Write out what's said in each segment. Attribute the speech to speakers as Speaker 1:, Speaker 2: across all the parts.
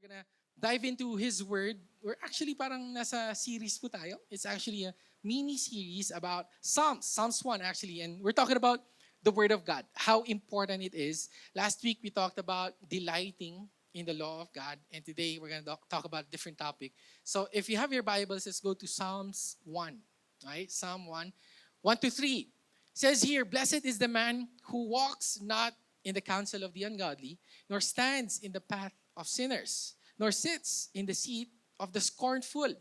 Speaker 1: gonna dive into His Word. We're actually parang nasa series po tayo. It's actually a mini-series about Psalms. Psalms 1 actually. And we're talking about the Word of God, how important it is. Last week we talked about delighting in the law of God. And today we're gonna talk about a different topic. So if you have your Bibles, let's go to Psalms 1. Right? Psalm 1. 1 to 3. Says here, blessed is the man who walks not in the counsel of the ungodly, nor stands in the path of sinners, nor sits in the seat of the scornful.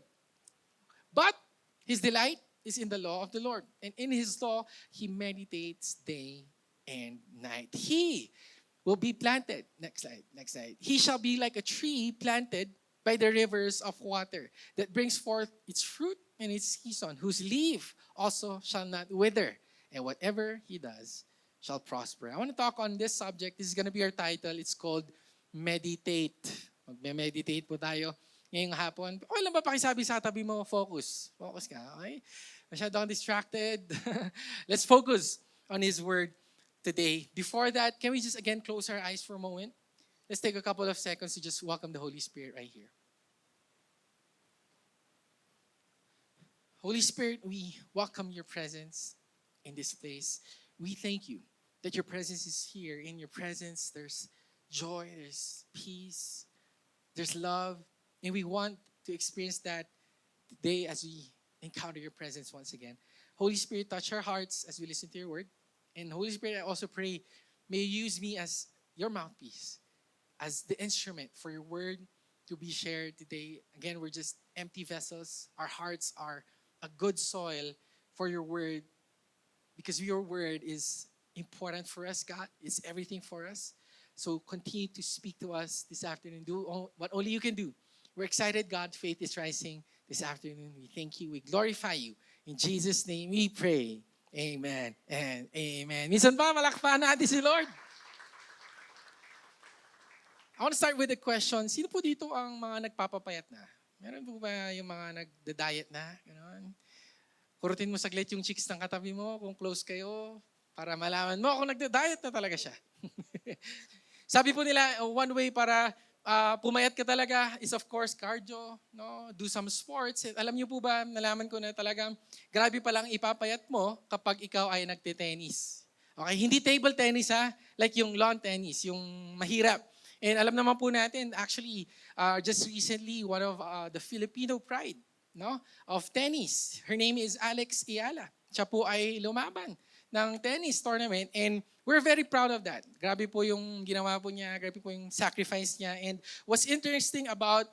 Speaker 1: But his delight is in the law of the Lord, and in his law he meditates day and night. He will be planted. Next slide, next slide. He shall be like a tree planted by the rivers of water that brings forth its fruit in its season, whose leaf also shall not wither, and whatever he does shall prosper. I want to talk on this subject. This is going to be our title. It's called Meditate. Magme-meditate po tayo ngayong hapon. Okay lang ba pakisabi sa tabi mo, focus. Focus ka, okay? Masyado akong distracted. Let's focus on His Word today. Before that, can we just again close our eyes for a moment? Let's take a couple of seconds to just welcome the Holy Spirit right here. Holy Spirit, we welcome your presence in this place. We thank you that your presence is here. In your presence, there's joy, there's peace, there's love. And we want to experience that today as we encounter your presence once again. Holy Spirit, touch our hearts as we listen to your word. And Holy Spirit, I also pray, may you use me as your mouthpiece, as the instrument for your word to be shared today. Again, we're just empty vessels. Our hearts are a good soil for your word, because your word is important for us, God. It's everything for us. So continue to speak to us this afternoon. Do what only you can do. We're excited, God. Faith is rising this afternoon. We thank you. We glorify you. In Jesus' name we pray. Amen and amen. Minsan ba, malakpakan natin si Lord. I want to start with a question. Sino po dito ang mga nagpapapayat na? Meron po ba yung mga nagda-diet na? Ganon. Kurutin mo saglit yung cheeks ng katabi mo kung close kayo para malaman mo kung nagda-diet na talaga siya. Sabi po nila, one way para pumayat ka talaga is of course cardio, no? Do some sports. Alam niyo po ba, nalaman ko na talagang grabe pa lang ipapayat mo kapag ikaw ay nagte-tennis. Okay, hindi table tennis ha, like yung lawn tennis, yung mahirap. And alam naman po natin, actually, just recently, one of the Filipino pride, no, of tennis. Her name is Alex Ayala. Siya po ay lumaban ng tennis tournament, and we're very proud of that. Grabe po yung ginawa po niya, grabe po yung sacrifice niya. And what's interesting about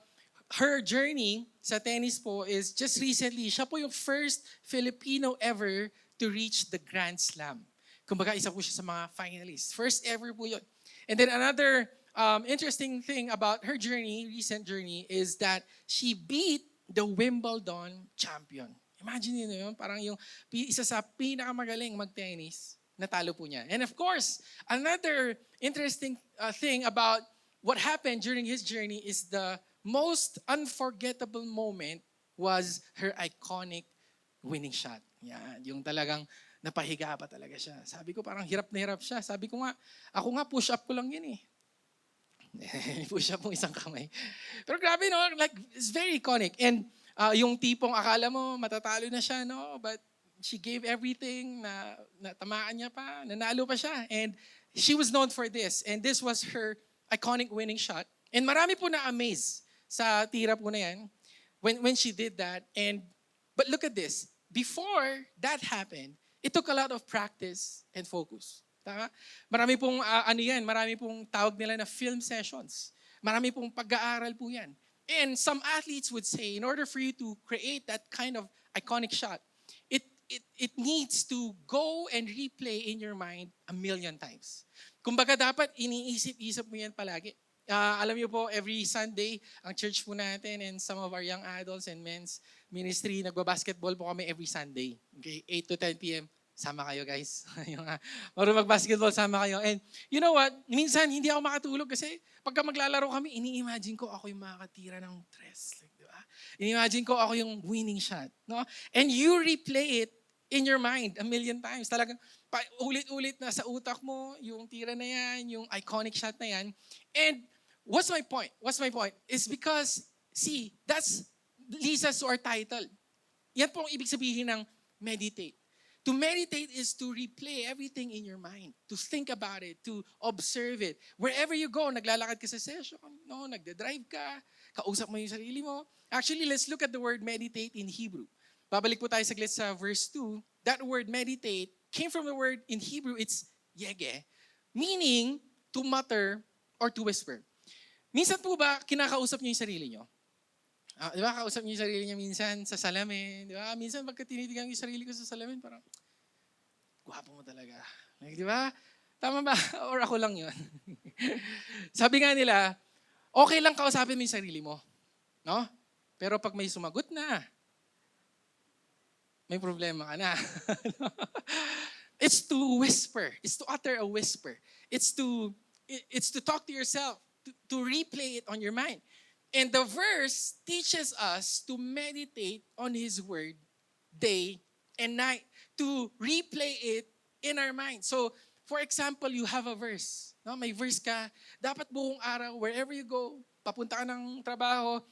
Speaker 1: her journey sa tennis po is just recently, siya po yung first Filipino ever to reach the Grand Slam. Kumbaga, isa po siya sa mga finalists. First ever po yun. And then another interesting thing about her journey, recent journey, is that she beat the Wimbledon champion. Imagine niyo yun, parang yung isa sa pinakamagaling mag-tennis, natalo po niya. And of course, another interesting thing about what happened during his journey is the most unforgettable moment was her iconic winning shot. Yan, yung talagang napahiga pa talaga siya. Sabi ko parang hirap na hirap siya. Sabi ko nga, ako nga push up ko lang yun eh. Push up mo isang kamay. Pero grabe no, like it's very iconic. And yung tipong akala mo matatalo na siya, no? But she gave everything, na tamaan niya pa, nanalo pa siya. And she was known for this. And this was her iconic winning shot. And marami po na-amaze sa tira po na yan when she did that. But look at this. Before that happened, it took a lot of practice and focus. Tama? Marami pong marami pong tawag nila na film sessions. Marami pong pag-aaral po yan. And some athletes would say, in order for you to create that kind of iconic shot, it needs to go and replay in your mind 1,000,000 times. Kumbaga dapat iniisip-isip mo yan palagi. Alam niyo po, every Sunday, ang church po natin and some of our young adults and men's ministry, nagbabasketball po kami every Sunday. Okay, 8 to 10 p.m. Sama kayo guys. Marunong mag-basketball, sama kayo. And you know what? Minsan hindi ako makatulog kasi pagka maglalaro kami, ini-imagine ko ako yung makakatira ng tres. Like, di ba? Ini-imagine ko ako yung winning shot. No? And you replay it in your mind 1,000,000 times. Talagang ulit-ulit na sa utak mo yung tira na yan, yung iconic shot na yan. And What's my point? It's because, see, that's leads us to our title. Yan po ang ibig sabihin ng meditate. To meditate is to replay everything in your mind, to think about it, to observe it. Wherever you go, naglalakad ka sa session, no, nagda-drive ka, kausap mo yung sarili mo. Actually, let's look at the word meditate in Hebrew. Babalik po tayo saglit sa verse 2. That word meditate came from the word in Hebrew, it's yege, meaning to mutter or to whisper. Minsan po ba kinakausap niyo yung sarili niyo? Di ba, kausap niyo yung sarili niya minsan sa salamin. Di ba? Minsan pagka tinitigan yung sarili ko sa salamin, parang, gwapo mo talaga. Like, di ba? Tama ba? Or ako lang yun? Sabi nga nila, okay lang kausapin mo yung sarili mo. No? Pero pag may sumagot na, may problema ka na. It's to whisper. It's to utter a whisper. It's to talk to yourself, to replay it on your mind. And the verse teaches us to meditate on His Word day and night, to replay it in our mind. So, for example, you have a verse. No? May verse ka. Dapat buong araw, wherever you go, papunta ka ng trabaho,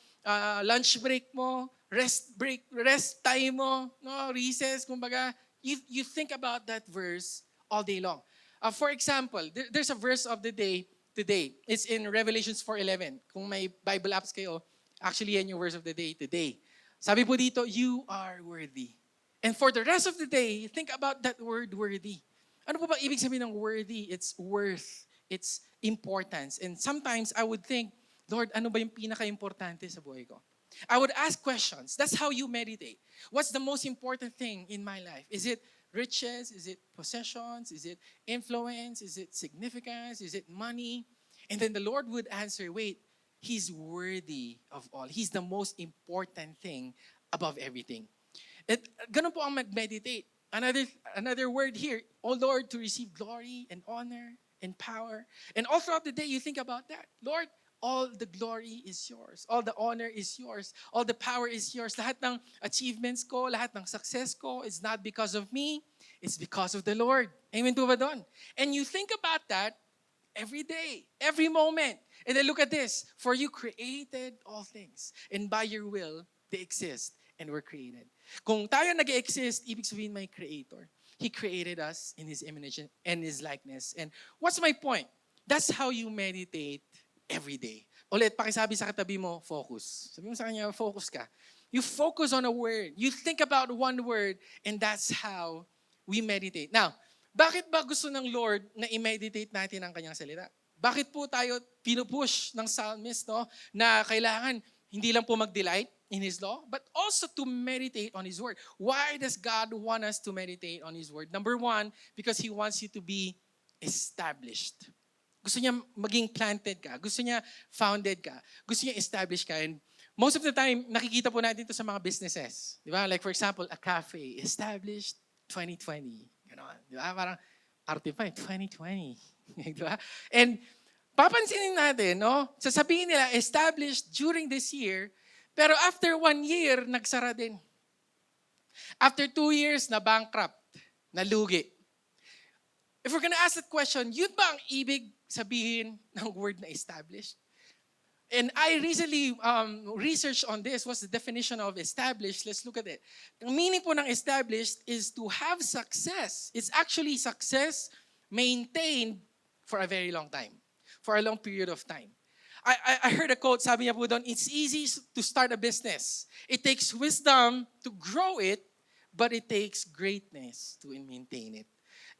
Speaker 1: lunch break mo, rest time mo, no? Recess, kumbaga, you think about that verse all day long. For example, there's a verse of the day today. It's in Revelations 4:11. Kung may Bible apps kayo, actually yan yung verse of the day today. Sabi po dito, you are worthy. And for the rest of the day, think about that word worthy. Ano po ba ibig sabihin ng worthy? It's worth. It's importance. And sometimes I would think, Lord, ano ba yung pinaka-importante sa buhay ko? I would ask questions. That's how you meditate. What's the most important thing in my life? Is it riches? Is it possessions? Is it influence? Is it significance? Is it money? And then the Lord would answer, wait, He's worthy of all. He's the most important thing above everything. At ganun po ang mag-meditate. Another word here, oh Lord, to receive glory and honor and power. And all throughout the day, you think about that. Lord, all the glory is yours. All the honor is yours. All the power is yours. Lahat ng achievements ko, lahat ng success ko, it's not because of me. It's because of the Lord. Amen po ba doon? And you think about that every day, every moment. And then look at this. For you created all things. And by your will, they exist and were created. Kung tayo nag-exist, ibig sabihin may creator. He created us in His image and His likeness. And what's my point? That's how you meditate every day. Ulit, pakisabi sa katabi mo, focus. Sabi mo sa kanya, focus ka. You focus on a word. You think about one word, and that's how we meditate. Now, bakit ba gusto ng Lord na i-meditate natin ang kanyang salita? Bakit po tayo pinupush ng psalmist, no, na kailangan hindi lang po mag-delight in His law, but also to meditate on His word? Why does God want us to meditate on His word? Number one, because He wants you to be established. Gusto niya maging planted ka. Gusto niya founded ka. Gusto niya established ka. And most of the time, nakikita po natin ito sa mga businesses. Di ba? Like for example, a cafe, established 2020. Ganon. Di ba? Parang arte pa 2020. Di ba? And papansinin natin, no? Sasabihin nila, established during this year, pero after 1 year, nagsara din. After 2 years, na-bankrupt, nalugi. If we're gonna ask that question, yun ba ang ibig sabihin ng word na established? And I recently researched on this. What's the definition of established? Let's look at it. Ang meaning po ng established is to have success. It's actually success maintained for a very long time. For a long period of time. I heard a quote, sabi niya po doon, it's easy to start a business. It takes wisdom to grow it, but it takes greatness to maintain it.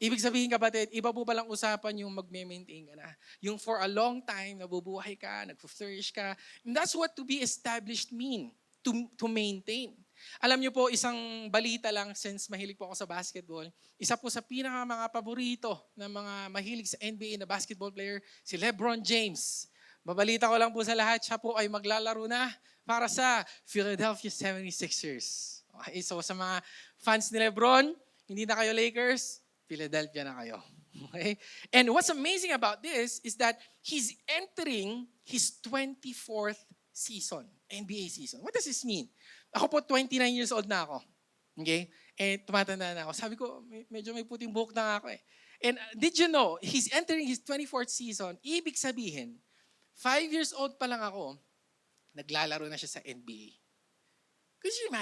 Speaker 1: Ibig sabihin, kapatid, iba po palang usapan yung magme-maintain ka na. Yung for a long time, nabubuhay ka, nag-flourish ka. And that's what to be established mean, to maintain. Alam niyo po, isang balita lang, since mahilig po ako sa basketball, isa po sa mga paborito ng mga mahilig sa NBA na basketball player, si LeBron James. Babalita ko lang po sa lahat, siya po ay maglalaro na para sa Philadelphia 76ers. Okay, so sa mga fans ni LeBron, hindi na kayo Lakers, Philadelphia na kayo. Okay? And what's amazing about this is that he's entering his 24th season, NBA season. What does this mean? Ako po, 29 years old na ako. Okay? And tumatanda na ako. Sabi ko, medyo may puting buhok na ako eh. And did you know, he's entering his 24th season, ibig sabihin, 5 years old pa lang ako, naglalaro na siya sa NBA. Could you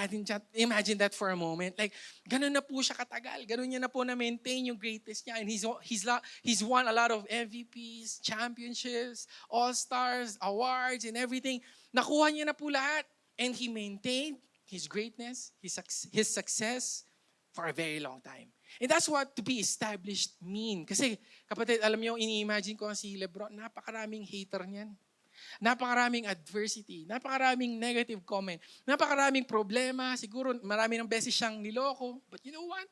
Speaker 1: imagine that for a moment? Like, ganun na po siya katagal. Ganun niya na po na-maintain yung greatness niya. And he's won a lot of MVPs, championships, all-stars, awards, and everything. Nakuha niya na po lahat. And he maintained his greatness, his success for a very long time. And that's what to be established mean. Kasi, kapatid, alam niyo, ini-imagine ko si Lebron, napakaraming hater niyan. Napakaraming adversity, napakaraming negative comment, napakaraming problema, siguro marami ng beses siyang niloko. But you know what?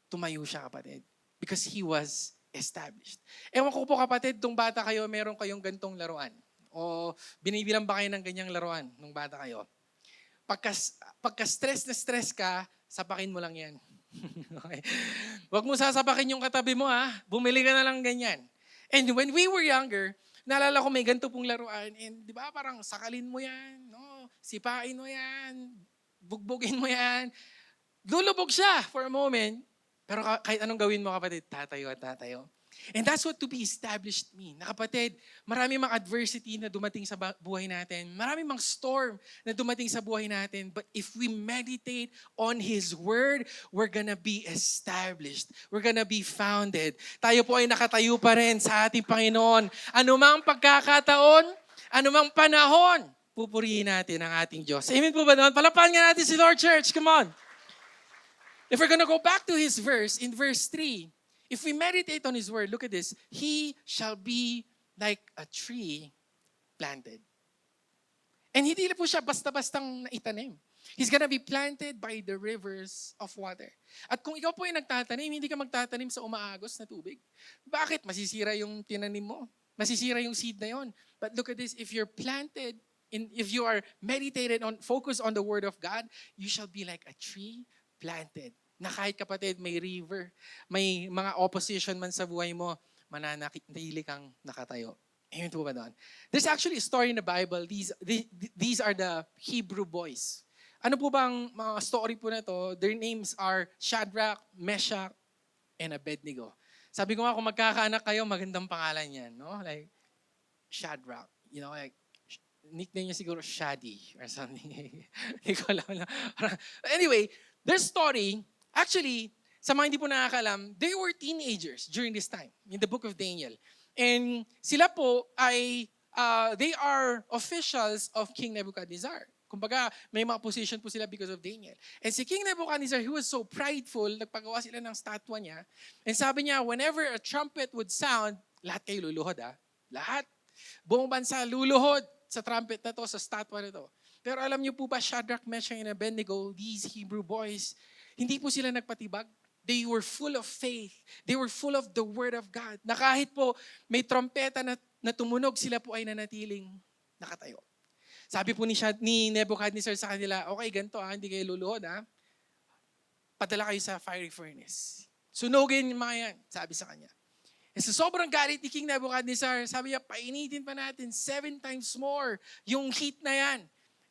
Speaker 1: Tumayo siya, kapatid. Because he was established. Ewan ko po, kapatid, nung bata kayo, meron kayong gantong laruan. O binibilang ba kayo ng ganyang laruan nung bata kayo? Pagka stress na stress ka, sapakin mo lang yan. Okay? Huwag mo sasapakin yung katabi mo, ha? Bumili ka na lang ganyan. And when we were younger, naalala ko may ganito pong laruan, and di ba parang sakalin mo yan, no? Sipain mo yan, bugbugin mo yan. Lulubog siya for a moment, pero kahit anong gawin mo, kapatid, tatayo at tatayo. And that's what to be established mean. Na kapatid, marami mang adversity na dumating sa buhay natin. Marami mang storm na dumating sa buhay natin. But if we meditate on His Word, we're gonna be established. We're gonna be founded. Tayo po ay nakatayo pa rin sa ating Panginoon. Anumang pagkakataon, anumang panahon, pupurihin natin ang ating Diyos. Amen po ba naman? Palapahan nga natin si Lord Church. Come on. If we're gonna go back to His verse, in verse 3, if we meditate on His Word, look at this. He shall be like a tree planted. And hindi po siya basta-bastang naitanim. He's gonna be planted by the rivers of water. At kung ikaw po ay nagtatanim, hindi ka magtatanim sa umaagos na tubig. Bakit? Masisira yung tinanim mo. Masisira yung seed na yon. But look at this. If you're planted, if you are meditated on, focused on the Word of God, you shall be like a tree planted. Na kahit, kapatid, may river, may mga opposition man sa buhay mo, mananatili kang nakatayo. Amen po ba doon? There's actually a story in the Bible. These are the Hebrew boys. Ano po bang mga story po na to? Their names are Shadrach, Meshach, and Abednego. Sabi ko nga, kung magkakaanak kayo, magandang pangalan yan. No? Like, Shadrach. You know, like, nickname niya siguro Shadi or something. Hindi ko alam. Anyway, their story, actually, sa mga hindi po nakakalam, they were teenagers during this time in the book of Daniel. And sila po ay, they are officials of King Nebuchadnezzar. Kumbaga, may mga position po sila because of Daniel. And si King Nebuchadnezzar, he was so prideful, nagpagawa sila ng statwa niya. And sabi niya, whenever a trumpet would sound, lahat kayo luluhod, ha? Lahat. Buong bansa luluhod sa trumpet na to, sa statwa na to. Pero alam niyo po ba, Shadrach, Meshach, and Abednego, these Hebrew boys, hindi po sila nagpatibag. They were full of faith. They were full of the Word of God. Na kahit po may trompeta na tumunog, sila po ay nanatiling nakatayo. Sabi po ni Nebuchadnezzar sa kanila, okay, ganito hindi kayo luluhod Padala kayo sa fiery furnace. Sunugin yung mga yan, sabi sa kanya. And sa sobrang galit ni King Nebuchadnezzar, sabi niya, painitin pa natin 7 times more yung heat na yan.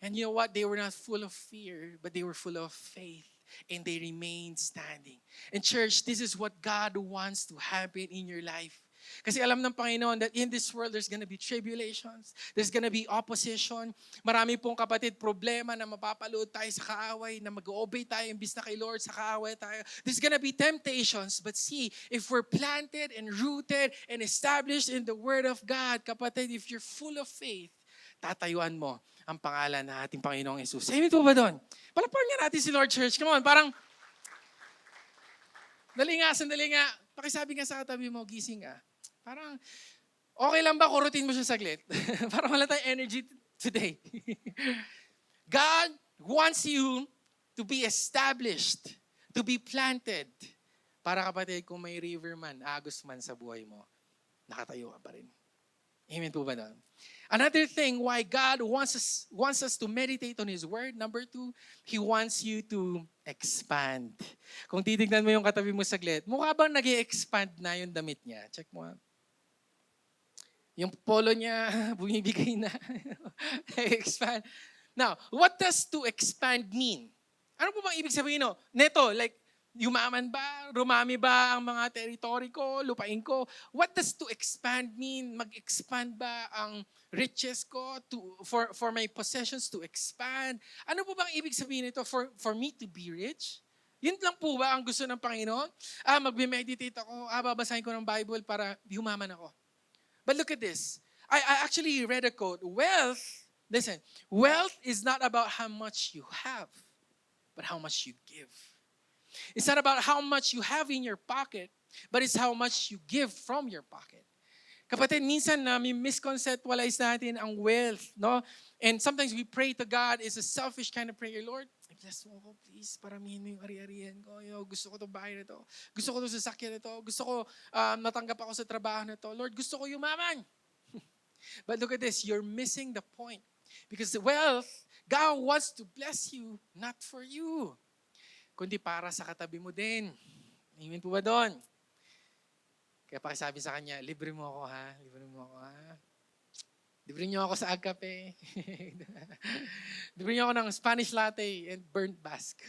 Speaker 1: And you know what? They were not full of fear, but they were full of faith. And they remained standing. And church, this is what God wants to happen in your life. Kasi alam ng Panginoon that in this world, there's gonna be tribulations. There's gonna be opposition. Marami pong, kapatid, problema na mapapalood tayo sa kaaway, na mag-obey tayo imbis na kay Lord sa kaaway tayo. There's gonna be temptations. But see, if we're planted and rooted and established in the Word of God, kapatid, if you're full of faith, tatayuan mo ang pangalan ng ating Panginoong Jesus. Amen po ba doon? Palapahan nga natin si Lord Church. Come on, parang, sandali nga. Pakisabi nga sa katabi mo, gising ka. Parang, okay lang ba kurutin mo siya saglit? Parang wala tayong energy today. God wants you to be established, to be planted. Para, kapatid, kung may river man, agos man sa buhay mo, nakatayo ka pa rin. Amen po ba doon? Another thing why God wants us to meditate on His Word, number 2, He wants you to expand. Kung titignan mo yung katabi mo saglit, mukha bang nag-i-expand na yung damit niya? Check mo. Yung polo niya, bumibigay na. Expand. Now, what does to expand mean? Ano po bang ibig sabihin? Neto, like, Yumaman ba? Rumami ba ang mga territory ko, lupain ko? What does to expand mean? Mag-expand ba ang riches ko for my possessions to expand? Ano po bang ibig sabihin nito for me to be rich? Yun lang po ba ang gusto ng Panginoon? Magme-meditate ako, babasahin ko ng Bible para yumaman ako. But look at this. I actually read a quote. Listen, wealth is not about how much you have, but how much you give. It's not about how much you have in your pocket, but it's how much you give from your pocket. Kapatid, minsan na misconceptualize natin ang wealth, no? And sometimes we pray to God, it's a selfish kind of prayer. Lord, bless mo ako, please. Paramihin mo yung ari-arian ko. Gusto ko itong bahay na ito. Gusto ko itong sasakyan na ito. Gusto ko matanggap ako sa trabaho na ito. Lord, gusto ko yumaman. But look at this, you're missing the point. Because the wealth, God wants to bless you, not for you, kundi para sa katabi mo din. Amen po ba doon? Kaya pakisabi sa kanya, libre mo ako ha. Libre mo ako ha. Libre niyo ako sa agape. Libre niyo ako ng Spanish latte and burnt bask.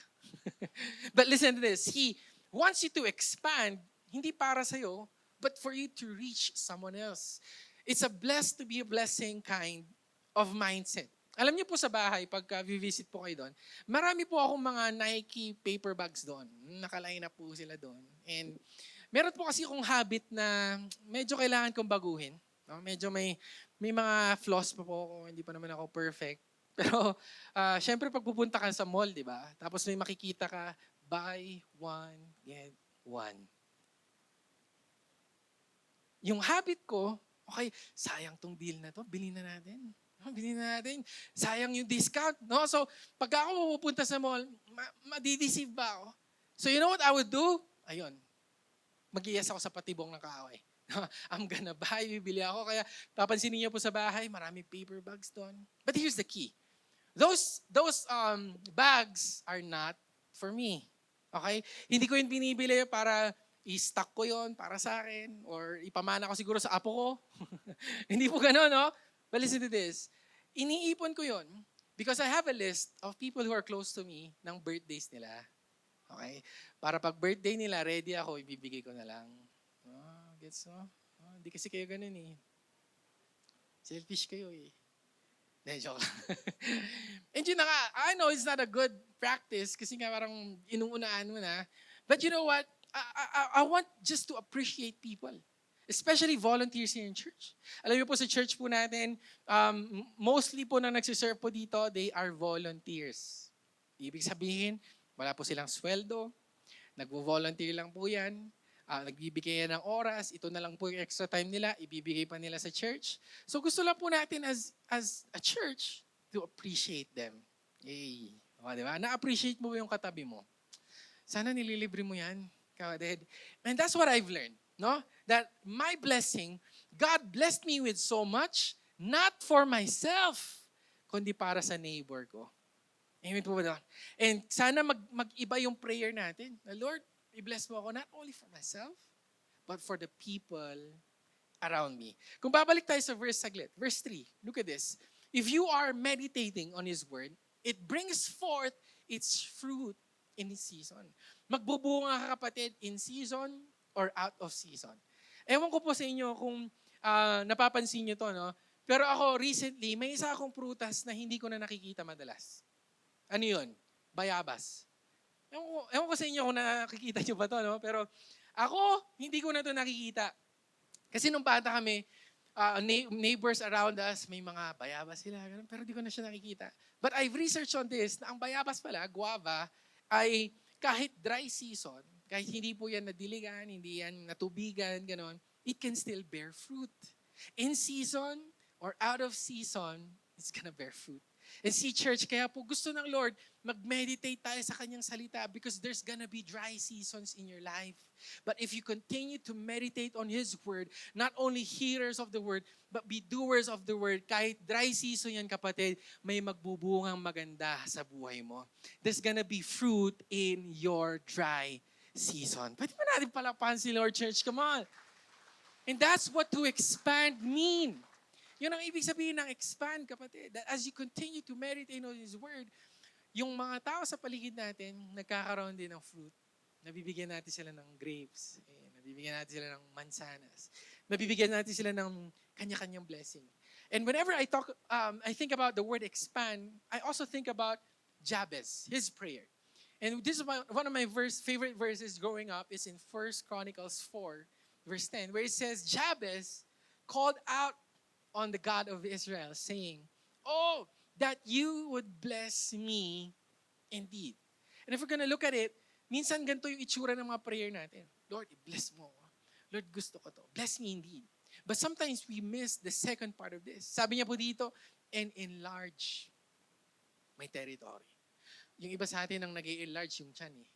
Speaker 1: But listen to this. He wants you to expand, hindi para sa'yo, but for you to reach someone else. It's a blessed to be a blessing kind of mindset. Alam niyo po sa bahay, pagka visit po kayo doon, marami po akong mga Nike paper bags doon. Nakaline up po sila doon. And meron po kasi akong habit na medyo kailangan kong baguhin. No? Medyo may mga flaws pa po ako, hindi pa naman ako perfect. Pero syempre pag pupunta ka sa mall, di ba? Tapos may makikita ka, buy one, get one. Yung habit ko, okay, sayang tong deal na to, bilhin na natin. Bilhin na natin. Sayang yung discount. No? So, pag ako pupunta sa mall, madideceive ba ako? So, you know what I would do? Ayun. Mag-ias ako sa patibong ng kaaway. I'm gonna buy, bibili ako. Kaya, papansinin niyo po sa bahay, marami paper bags doon. But here's the key. Those bags are not for me. Okay? Hindi ko yun binibili para i-stock ko yun para sa akin or ipamana ko siguro sa apo ko. Hindi po gano'n, no? But listen to this. Iniipon ko yon because I have a list of people who are close to me ng birthdays nila. Okay? Para pag birthday nila, ready ako, ibibigay ko na lang. Gets mo? Hindi kasi kayo ganun eh. Selfish kayo eh. Joke lang. And yun na nga, I know it's not a good practice kasi nga parang inuunaan mo na. But you know what? I want just to appreciate people. Especially volunteers here in church. Alam niyo po sa church po natin, mostly po na nagsiserve po dito, they are volunteers. Ibig sabihin, wala po silang sweldo, nagvo-volunteer lang po yan, nagbibigay yan ng oras, ito na lang po yung extra time nila, ibibigay pa nila sa church. So gusto lang po natin as a church to appreciate them. Yay! O, diba? Na-appreciate mo yung katabi mo. Sana nililibre mo yan, kapatid. And that's what I've learned. No? That my blessing, God blessed me with so much, not for myself, kundi para sa neighbor ko. Amen po ba doon? And sana mag-iba yung prayer natin. Lord, i-bless mo ako not only for myself, but for the people around me. Kung babalik tayo sa verse saglit, verse 3, look at this. If you are meditating on His Word, it brings forth its fruit in its season. Magbubunga ka kapatid in season, or out of season. Ewan ko po sa inyo kung napapansin nyo to, no? Pero ako recently, may isa akong prutas na hindi ko na nakikita madalas. Ano yun? Bayabas. Ewan ko sa inyo kung nakikita nyo ba to, no? Pero ako, hindi ko na to nakikita. Kasi nung bata kami, neighbors around us, may mga bayabas sila, ganun, pero di ko na siya nakikita. But I've researched on this, na ang bayabas pala, guava, ay kahit dry season, kahit hindi po yan nadiligan, hindi yan natubigan, gano'n, it can still bear fruit. In season or out of season, it's gonna bear fruit. And see, church, kaya po gusto ng Lord, mag-meditate tayo sa Kanyang salita because there's gonna be dry seasons in your life. But if you continue to meditate on His Word, not only hearers of the Word, but be doers of the Word, kahit dry season yan, kapatid, may magbubungang maganda sa buhay mo. There's gonna be fruit in your dry season. Pwede ba natin palapahan si Lord, church? Come on. And that's what to expand mean. Yun ang ibig sabihin ng expand, kapatid. That as you continue to meditate on His Word, yung mga tao sa paligid natin, nagkakaroon din ng fruit. nabibigyan natin sila ng grapes. Ayan, nabibigyan natin sila ng mansanas. Nabibigyan natin sila ng kanya-kanyang blessing. And whenever I think about the word expand, I also think about Jabez, his prayer. And this is one of my favorite verses growing up is in 1 Chronicles 4, verse 10, where it says, Jabez called out on the God of Israel, saying, "Oh, that you would bless me indeed." And if we're gonna look at it, minsan ganito yung itsura ng mga prayer natin. Lord, bless mo ako. Lord, gusto ko to. Bless me indeed. But sometimes we miss the second part of this. Sabi niya po dito, and enlarge my territory. Yung iba sa atin ang nag-i-enlarge yung tiyan eh.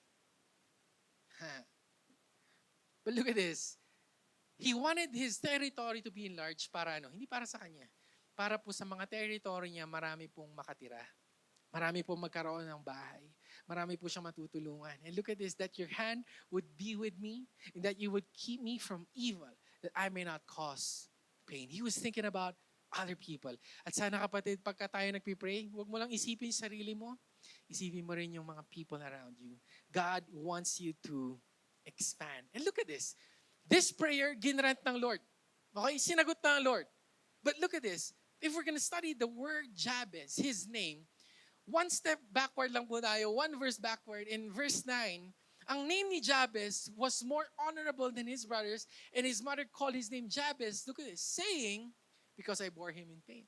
Speaker 1: But look at this. He wanted his territory to be enlarged para ano? Hindi para sa kanya. Para po sa mga territory niya, marami pong makatira. Marami pong magkaroon ng bahay. Marami po siyang matutulungan. And look at this, that your hand would be with me and that you would keep me from evil, that I may not cause pain. He was thinking about other people. At sana kapatid, pagka tayo nagpipray, huwag mo lang isipin yung sarili mo. Isipin mo rin yung mga people around you. God wants you to expand. And look at this. This prayer, ginrant ng Lord. Okay, sinagot ng Lord. But look at this. If we're gonna study the word Jabez, his name, one step backward lang po tayo, one verse backward, in verse 9, ang name ni Jabez was more honorable than his brothers, and his mother called his name Jabez, look at this, saying, because I bore him in pain.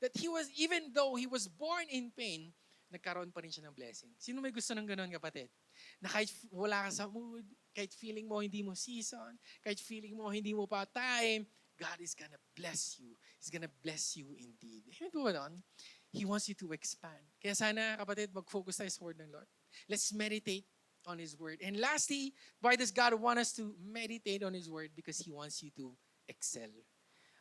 Speaker 1: That he was, even though he was born in pain, nagkaroon pa rin siya ng blessing. Sino may gusto ng gano'n, kapatid? Na kahit wala ka sa mood, kahit feeling mo hindi mo season, kahit feeling mo hindi mo pa time, God is gonna bless you. He's gonna bless you indeed. Amen po ba doon? He wants you to expand. Kaya sana, kapatid, mag-focus tayo sa word ng Lord. Let's meditate on His word. And lastly, why does God want us to meditate on His word? Because He wants you to excel.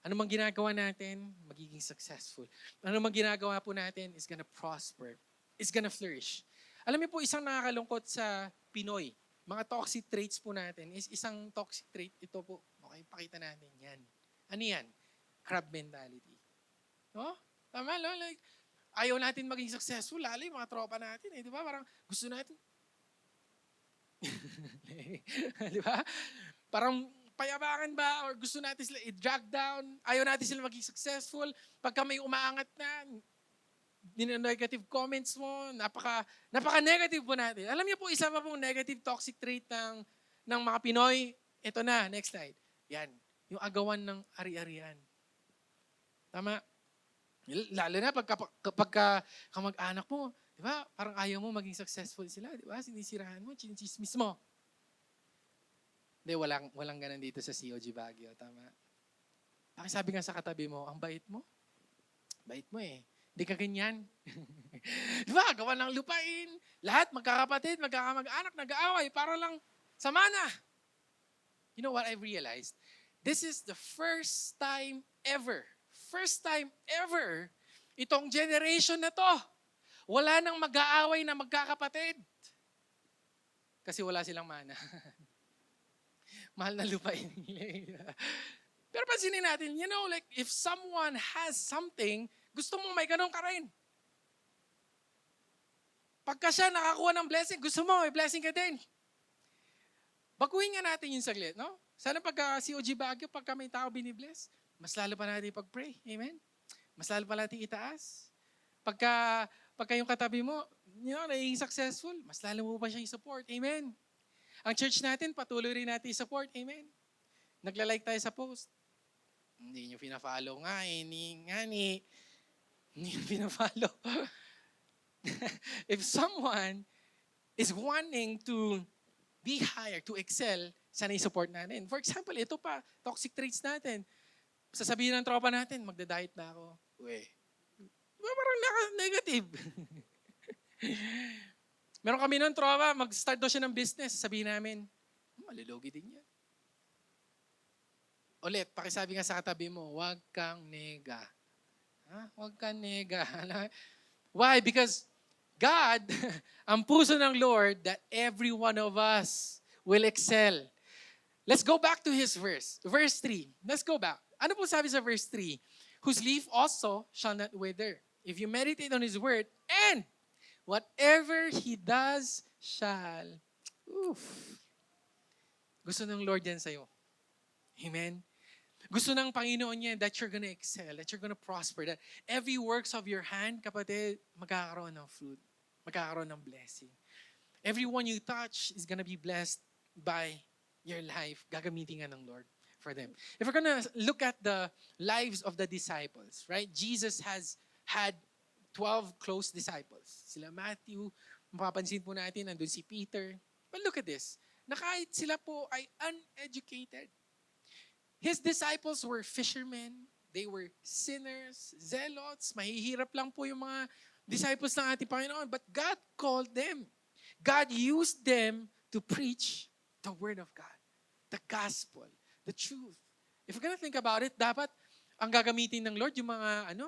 Speaker 1: Ano mang ginagawa natin, magiging successful. Ano mang ginagawa po natin is gonna prosper. It's gonna flourish. Alam niyo po, isang nakakalungkot sa Pinoy, mga toxic traits po natin, is isang toxic trait, ito po, okay, pakita natin yan. Ano yan? Crab mentality. No? Tama, no? Like, ayaw natin maging successful, lalo yung mga tropa natin, eh, di ba? Parang gusto natin, di ba? Parang payabangan ba or gusto natin sila i-drag down, ayaw natin sila maging successful. Pagka may umaangat na, negative comments mo, napaka-negative po natin. Alam niyo po, isa pa pong negative toxic trait ng mga Pinoy, ito na, next slide. Yan, yung agawan ng ari-arian. Tama? Lalo na pagka kamag-anak mo, di ba? Parang ayaw mo maging successful sila, di ba? Sinisirahan mo, chinichismis mo. Hindi, walang ganun dito sa COG Baguio, tama? Pakisabi nga sa katabi mo, ang bait mo. Bait mo eh. Hindi ka ganyan. Di ba? Gawa ng lupain. Lahat magkakapatid, magkakamag-anak, nag-aaway para lang samana. You know what I realized? This is the first time ever, itong generation na to, wala nang mag-aaway na magkakapatid. Kasi wala silang mana. Mahal na lupain nila. Pero pansinin natin, you know, like if someone has something, gusto mo may ganun ka rin. Pagka siya nakakuha ng blessing, gusto mo may blessing ka din. Baguhin nga natin yung saglit, no? Sana pagka COG Baguio, pagka may tao binibless, mas lalo pa natin pag-pray. Amen? Mas lalo pa natin itaas. Pagka yung katabi mo, you know, naging successful, mas lalo mo pa siyang i-support. Amen? Ang church natin, patuloy rin natin i-support. Amen? Nagla-like tayo sa post. Hindi nyo pina-follow nga eh. Hindi nyo pina-follow. If someone is wanting to be higher, to excel, sana i-support natin. For example, ito pa, toxic traits natin. Sasabihin ng tropa natin, magda-diet na ako. Uwe. Diba parang negative? Meron kami nun tropa, mag-start daw siya ng business. Sabihin namin, malilogi din yan. Ulit, pakisabi nga sa katabi mo, huwag kang nega. Huwag kang nega. Why? Because God, ang puso ng Lord, that every one of us will excel. Let's go back to His verse. Verse 3. Let's go back. Ano po sabi sa verse 3? Whose leaf also shall not wither. If you meditate on His word, and whatever He does shall Oof. Gusto ng Lord yan sa'yo. Amen? Gusto ng Panginoon niya that you're gonna excel, that you're gonna prosper, that every works of your hand, kapatid, magkakaroon ng fruit. Magkakaroon ng blessing. Everyone you touch is gonna be blessed by your life. Gagamitin nga ng Lord for them. If we're gonna look at the lives of the disciples, right? Jesus has had 12 close disciples. Sila Matthew, mapapansin po natin, nandun si Peter. But look at this. Na kahit sila po ay uneducated, his disciples were fishermen, they were sinners, zealots, mahihirap lang po yung mga disciples ng ating Panginoon. But God called them. God used them to preach the Word of God, the gospel, the truth. If we're gonna think about it, dapat ang gagamitin ng Lord yung mga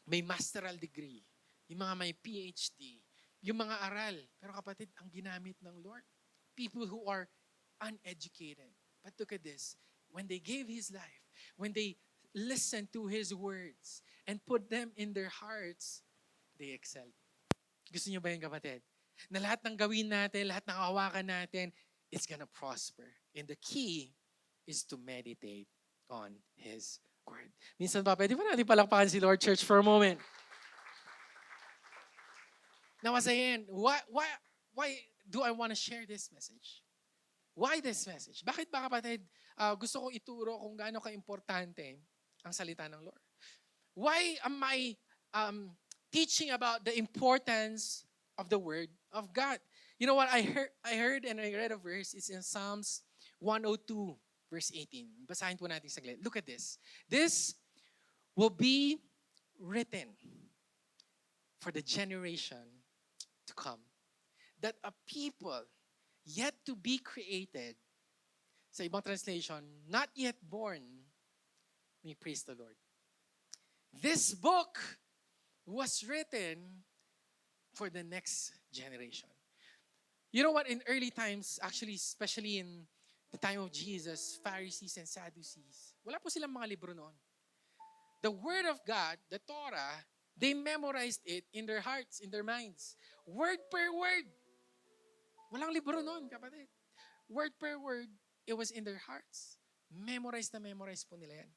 Speaker 1: may masteral degree, yung mga may PhD, yung mga aral. Pero kapatid, ang ginamit ng Lord, people who are uneducated. But look at this. When they gave His life, when they listened to His words and put them in their hearts, they excelled. Gusto niyo ba yun, kapatid? Na lahat ng gawin natin, lahat ng hawakan natin, it's gonna prosper. And the key is to meditate on His Word. Minsan pa, pwede ba natin palakpakan si Lord Church for a moment? Now, as I end, why do I want to share this message? Why this message? Bakit ba, kapatid, gusto ko ituro kung gaano ka-importante ang salita ng Lord? Why am I teaching about the importance of the Word of God? You know what? I heard and I read a verse. It's in Psalms 102, verse 18. Basahin po natin saglit. Look at this. This will be written for the generation to come, that a people yet to be created, sa ibang translation, not yet born, may praise the Lord. This book was written for the next generation. You know what? In early times, actually, especially in the time of Jesus, Pharisees and Sadducees, wala po silang mga libro noon. The Word of God, the Torah, they memorized it in their hearts, in their minds. Word per word. Walang libro noon, kapatid. Word per word, it was in their hearts. Memorize na memorize po nila yan.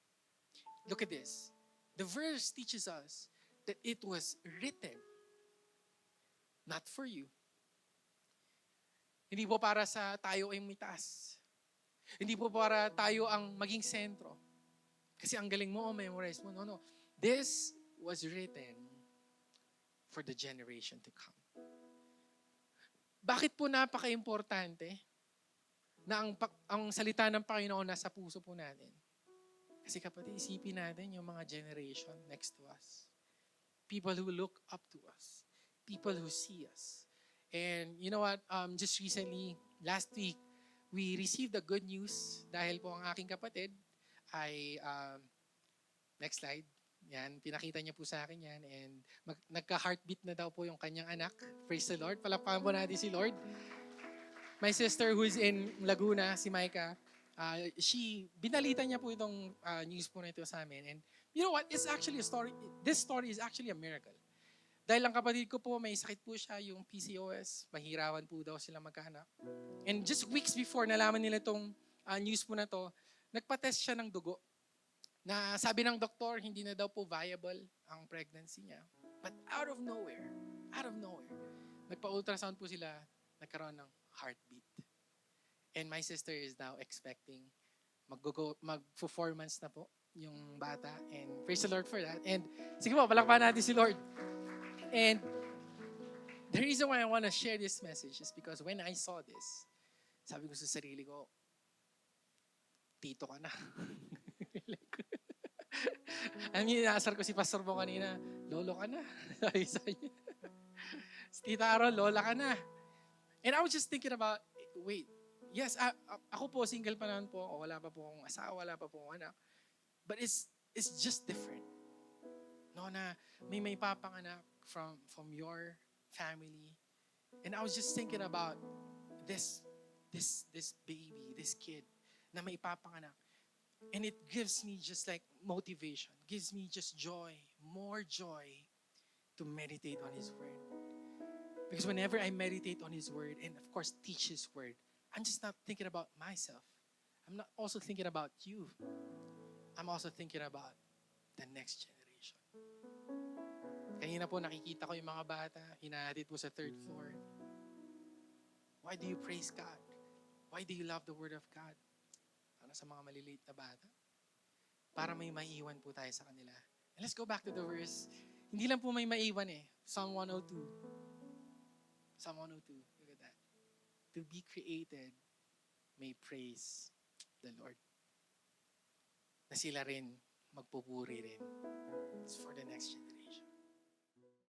Speaker 1: Look at this. The verse teaches us that it was written, not for you. Hindi po para sa tayo ay mitaas. Hindi po para tayo ang maging sentro. Kasi ang galing mo, memorize mo. No. This was written for the generation to come. Bakit po napaka-importante na ang salita ng Panginoon nasa puso po natin? Kasi kapatid, isipin natin yung mga generation next to us. People who look up to us. People who see us. And you know what? Just recently, last week, we received the good news dahil po ang aking kapatid ay, next slide, yan, pinakita niya po sa akin yan. And nagka-heartbeat na daw po yung kanyang anak. Praise the Lord. Palakpakan po natin si Lord. My sister who is in Laguna, si Micah, binalita niya po itong news po na ito sa amin. And you know what? It's actually a story. This story is actually a miracle. Dahil ang kapatid ko po, may sakit po siya, yung PCOS. Mahirawan po daw sila magkaanak. And just weeks before, nalaman nila itong news po na to, nagpa-test siya ng dugo. Na sabi ng doktor, hindi na daw po viable ang pregnancy niya. But out of nowhere, nagpa-ultrasound po sila, nagkaroon ng heartbeat. And my sister is now expecting, mag-4 months na po yung bata. And praise the Lord for that. And sige po, palakpakan natin si Lord. And the reason why I want to share this message is because when I saw this, sabi ko sa sarili ko, tito ka na. Alam niyo, inaasar ko si Pastor Bo kanina, lolo ka na. Sabi sa niya. Si Tita Aaron, lola ka na. And I was just thinking about, wait, yes, ako po, single pa naman po, wala pa po akong asawa, wala pa po akong anak. But it's just different. No, na may papanganak from your family. And I was just thinking about this baby, this kid, na may papanganak. And it gives me just like motivation, gives me just joy, more joy to meditate on His Word. Because whenever I meditate on His Word and of course teach His Word, I'm just not thinking about myself. I'm not also thinking about you. I'm also thinking about the next generation. Kanina po nakikita ko yung mga bata, hinahatid po sa third floor. Why do you praise God? Why do you love the Word of God? Para sa mga maliliit na bata. Para may maiwan po tayo sa kanila. And let's go back to the verse. Hindi lang po may maiwan Psalm 102. Psalm 102. Look at that. To be created may praise the Lord. Na sila rin, magpupuri rin. It's for the next generation.